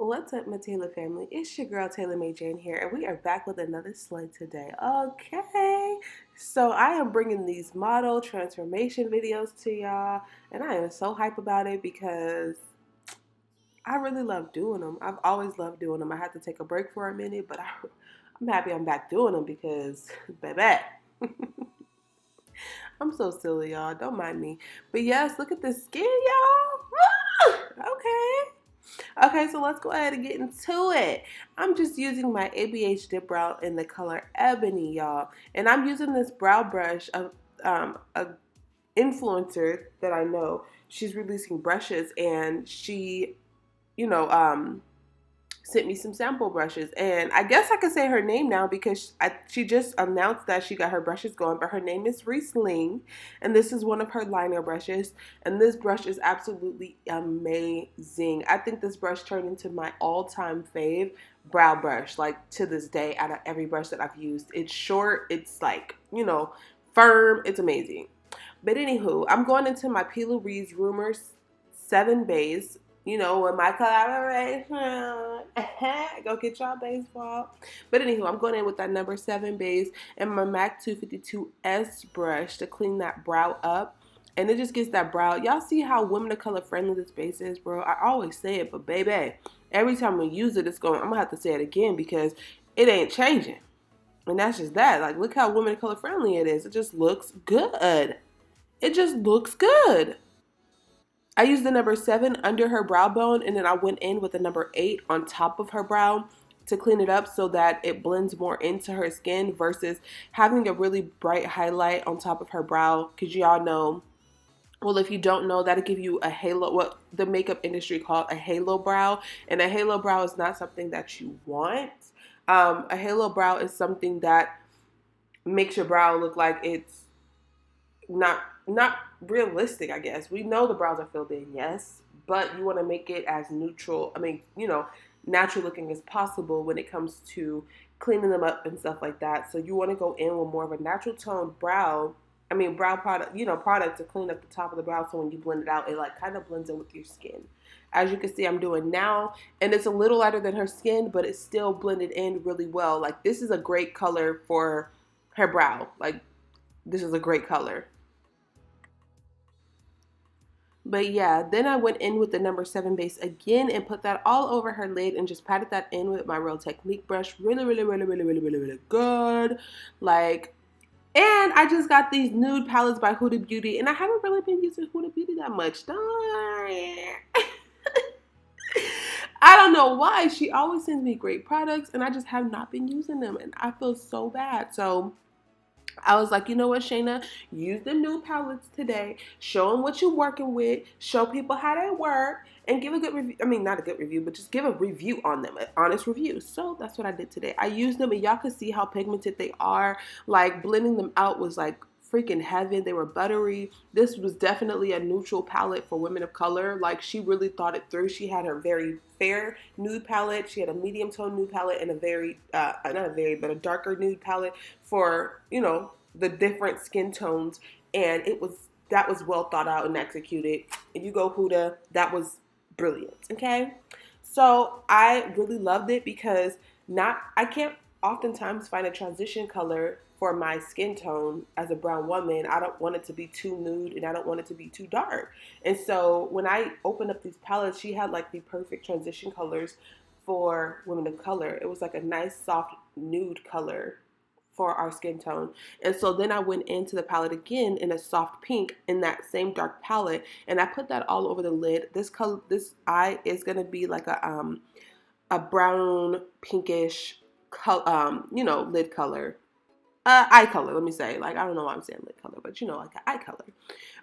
What's up, my Taylor family? It's your girl Tailormadejane here, and we are back with another slay today. Okay, so I am bringing these model transformation videos to y'all, and I am so hype about it because I really love doing them. I've always loved doing them. I had to take a break for a minute, but I'm happy I'm back doing them because, baby, I'm so silly, y'all. Don't mind me. But yes, look at this skin, y'all. Okay. Okay, so let's go ahead and get into it. I'm just using my ABH dip brow in the color Ebony, y'all. And I'm using this brow brush of a influencer that I know. She's releasing brushes and she, you know, sent me some sample brushes. And I guess I could say her name now because she just announced that she got her brushes going, but her name is Riesling, and this is one of her liner brushes, and this brush is absolutely amazing. I think this brush turned into my all-time fave brow brush, like to this day, out of every brush that I've used. It's short, it's like, firm, it's amazing. But anywho, I'm going into my P. Louise Rumors 7 base. With my collaboration. Go get y'all baseball. But anywho, I'm going in with that number 7 base and my MAC 252S brush to clean that brow up. And it just gets that brow. Y'all see how women of color friendly this base is, bro? I always say it, but baby, every time we use it, I'm going to have to say it again because it ain't changing. And that's just that. Like, look how women of color friendly it is. It just looks good. It just looks good. I used the number 7 under her brow bone, and then I went in with the number 8 on top of her brow to clean it up so that it blends more into her skin versus having a really bright highlight on top of her brow. Because y'all know, well, if you don't know, that'll give you a halo, what the makeup industry called a halo brow. And a halo brow is not something that you want. A halo brow is something that makes your brow look like it's not realistic, I guess. We know the brows are filled in, yes, but you want to make it as neutral, natural looking as possible when it comes to cleaning them up and stuff like that. So you want to go in with more of a natural toned brow product, product to clean up the top of the brow so when you blend it out, it like kind of blends in with your skin. As you can see, I'm doing now, and it's a little lighter than her skin, but it's still blended in really well. Like, this is a great color for her brow. Like, this is a great color. But yeah, then I went in with the number 7 base again and put that all over her lid and just patted that in with my Real Technique brush. Really, really, really, really, really, really, really good. Like, and I just got these nude palettes by Huda Beauty, and I haven't really been using Huda Beauty that much. Darn. I don't know why. She always sends me great products, and I just have not been using them, and I feel so bad. So I was like, you know what, Shayna? Use the new palettes today. Show them what you're working with. Show people how they work. And give a good review. I mean, not a good review, but just give a review on them. An honest review. So that's what I did today. I used them and y'all could see how pigmented they are. Like, blending them out was like freaking heaven. They were buttery. This was definitely a neutral palette for women of color. Like, she really thought it through. She had her very fair nude palette. She had a medium tone nude palette and a very, not a very, but a darker nude palette for, the different skin tones. And that was well thought out and executed. And you go, Huda, that was brilliant. Okay. So I really loved it because I can't oftentimes find a transition color for my skin tone as a brown woman. I don't want it to be too nude and I don't want it to be too dark. And so when I opened up these palettes, she had like the perfect transition colors for women of color. It was like a nice soft nude color for our skin tone. And so then I went into the palette again in a soft pink in that same dark palette, and I put that all over the lid. This eye is going to be like a brown pinkish lid color. Eye color, let me say. Like, I don't know why I'm saying lid color, but like an eye color.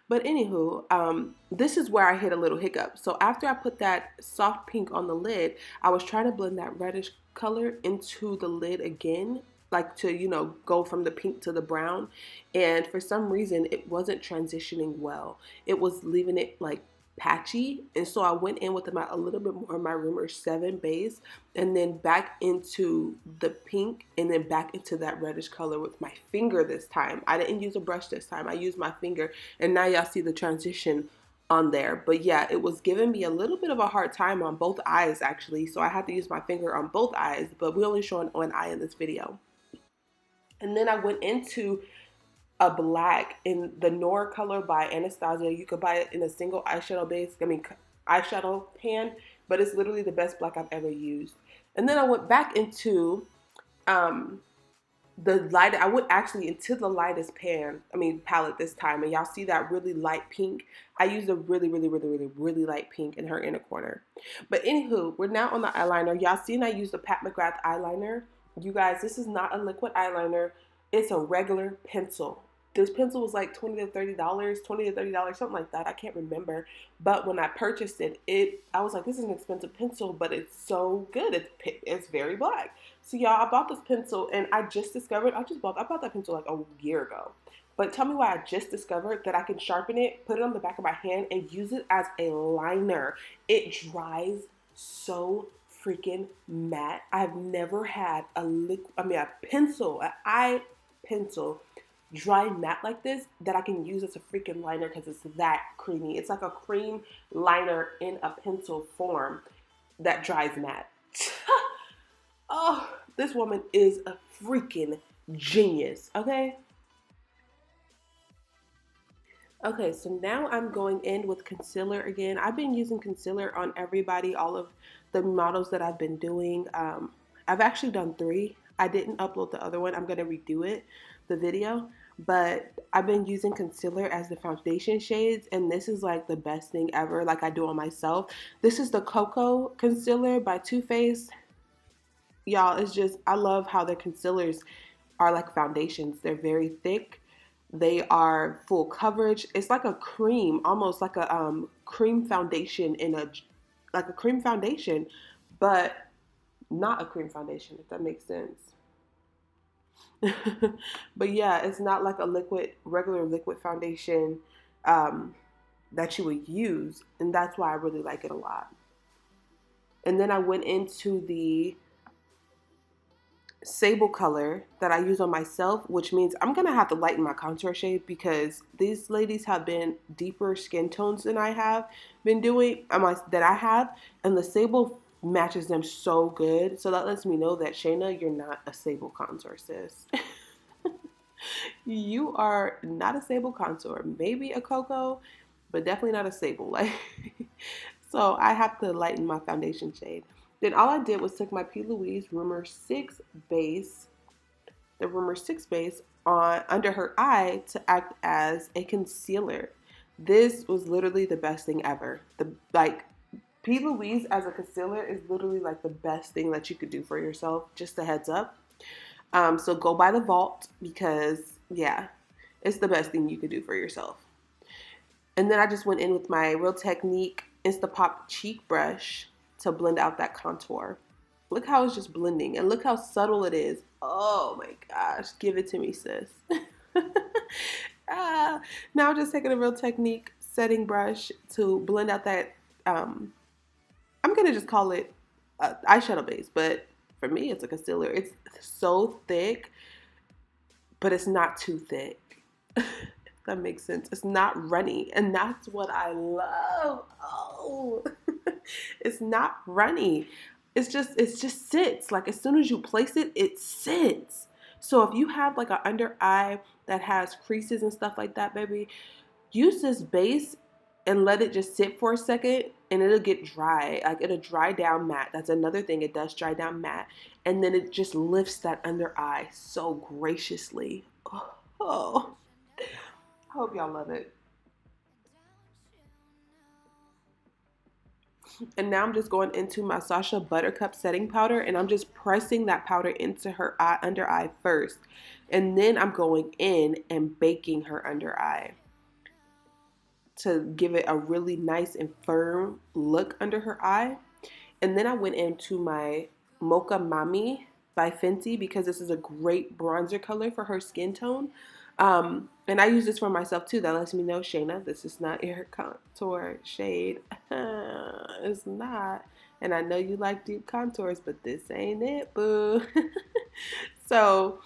But anywho, this is where I hit a little hiccup. So after I put that soft pink on the lid, I was trying to blend that reddish color into the lid again, like to, go from the pink to the brown. And for some reason, it wasn't transitioning well. It was leaving it like patchy. And so I went in with a little bit more of my Rumor 7 base and then back into the pink and then back into that reddish color with my finger this time. I didn't use a brush this time. I used my finger, and now y'all see the transition on there. But yeah, it was giving me a little bit of a hard time on both eyes actually. So I had to use my finger on both eyes, but we're only showing one eye in this video. And then I went into a black in the Noir color by Anastasia. You could buy it in a single eyeshadow base, eyeshadow pan, but it's literally the best black I've ever used. And then I went back into the light. I went actually into the lightest palette this time, and y'all see that really light pink. I used a really light pink in her inner corner. But anywho, we're now on the eyeliner. Y'all seen I used the PatMcgrath eyeliner. You guys, this is not a liquid eyeliner. It's a regular pencil. This pencil was like $20 to $30, something like that. I can't remember. But when I purchased it, I was like, this is an expensive pencil, but it's so good. It's very black. So y'all, I bought this pencil, and I bought that pencil like a year ago. But tell me why I just discovered that I can sharpen it, put it on the back of my hand, and use it as a liner. It dries so freaking matte. I've never had an eye pencil dry matte like this that I can use as a freaking liner because it's that creamy. It's like a cream liner in a pencil form that dries matte. Oh, this woman is a freaking genius, okay? Okay, so now I'm going in with concealer again. I've been using concealer on everybody, all of the models that I've been doing. I've actually done 3. I didn't upload the other one. I'm going to redo the video. But I've been using concealer as the foundation shades, and this is like the best thing ever, like I do on myself. This is the Cocoa Concealer by Toofaced. Y'all, it's just, I love how their concealers are like foundations. They're very thick. They are full coverage. It's like a cream, almost like a cream foundation like a cream foundation, but not a cream foundation, if that makes sense. But yeah, it's not like a regular liquid foundation that you would use, and that's why I really like it a lot. And then I went into the Sable color that I use on myself, which means I'm gonna have to lighten my contour shade because these ladies have been deeper skin tones than I have been doing, and the Sable matches them so good. So that lets me know that Shayna, you're not a Sable contour, sis. You are not a Sable contour. Maybe a Cocoa, but definitely not a Sable. So I have to lighten my foundation shade. Then all I did was took my P. Louise Rumor 6 base, the Rumor 6 base on under her eye to act as a concealer. This was literally the best thing ever. P. Louise as a concealer is literally like the best thing that you could do for yourself. Just a heads up. So go buy the Vault because yeah, it's the best thing you could do for yourself. And then I just went in with my Real Technique Instapop cheek brush to blend out that contour. Look how it's just blending, and look how subtle it is. Oh my gosh, give it to me, sis. Now I'm just taking a Real Technique setting brush to blend out that, I'm gonna just call it eyeshadow base, but for me it's a concealer. It's so thick, but it's not too thick. That makes sense. It's not runny, and that's what I love. Oh, it's not runny. It just sits. Like as soon as you place it, it sits. So if you have like an under eye that has creases and stuff like that, baby, use this base and let it just sit for a second, and it'll get dry. Like it'll dry down matte. That's another thing. It does dry down matte, and then it just lifts that under eye so graciously. Oh. I hope y'all love it. And now I'm just going into my Sacha Buttercup setting powder, and I'm just pressing that powder into her under eye first. And then I'm going in and baking her under eye to give it a really nice and firm look under her eye. And then I went into my Mocha Mami by Fenty because this is a great bronzer color for her skin tone. And I use this for myself too. That lets me know, Shayna, this is not your contour shade. It's not. And I know you like deep contours, but this ain't it, boo. So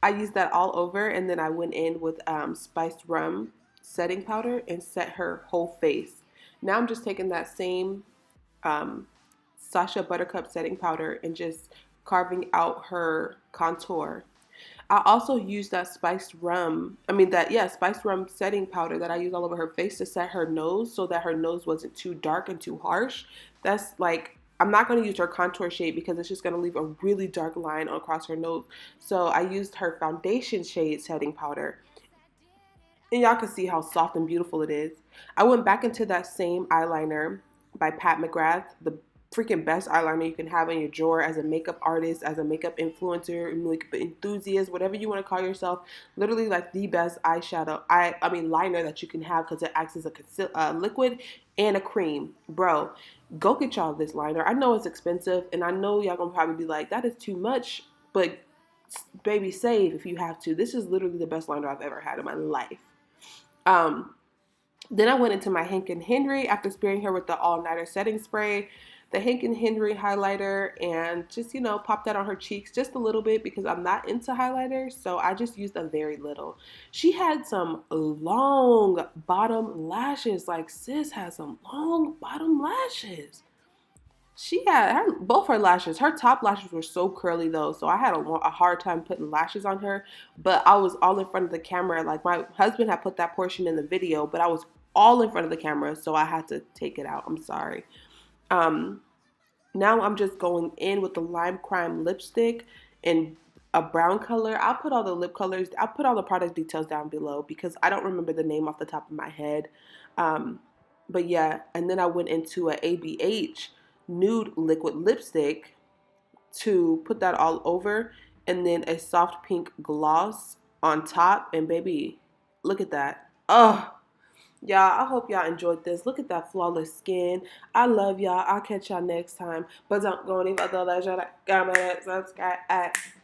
I used that all over, and then I went in with spiced rum setting powder and set her whole face. Now I'm just taking that same Sacha Buttercup setting powder and just carving out her contour. I also use that spiced rum setting powder that I use all over her face to set her nose so that her nose wasn't too dark and too harsh. That's like, I'm not going to use her contour shade because it's just going to leave a really dark line across her nose. So I used her foundation shade setting powder. And y'all can see how soft and beautiful it is. I went back into that same eyeliner by Pat McGrath, the freaking best eyeliner you can have in your drawer as a makeup artist, as a makeup influencer, makeup enthusiast, whatever you want to call yourself. Literally like the best eyeshadow, I mean liner that you can have because it acts as a liquid and a cream. Bro, go get y'all this liner. I know it's expensive and I know y'all gonna probably be like, that is too much, but baby, save if you have to. This is literally the best liner I've ever had in my life. Um, then I went into my Hank and Henry after spraying her with the all-nighter setting spray, the Hank and Henry highlighter, and just, pop that on her cheeks just a little bit because I'm not into highlighters, so I just used a very little. She had some long bottom lashes. Like, sis has some long bottom lashes. She had both her lashes. Her top lashes were so curly though, so I had a hard time putting lashes on her. But I was all in front of the camera. Like my husband had put that portion in the video, but I was all in front of the camera, so I had to take it out. I'm sorry. Um, Now I'm just going in with the Lime Crime lipstick in a brown color. I'll put all the lip colors. I'll put all the product details down below because I don't remember the name off the top of my head. Um, but yeah, and then I went into a ABH nude liquid lipstick to put that all over, and then a soft pink gloss on top. And baby, look at that. Oh, y'all, I hope y'all enjoyed this. Look at that flawless skin. I love y'all. I'll catch y'all next time. But don't go any further. Like, comment, subscribe,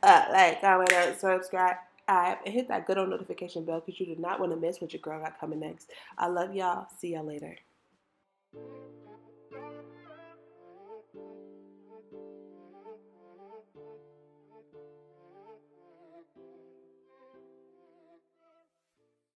like, comment, subscribe, and hit that good old notification bell because you do not want to miss what your girl got coming next. I love y'all. See y'all later.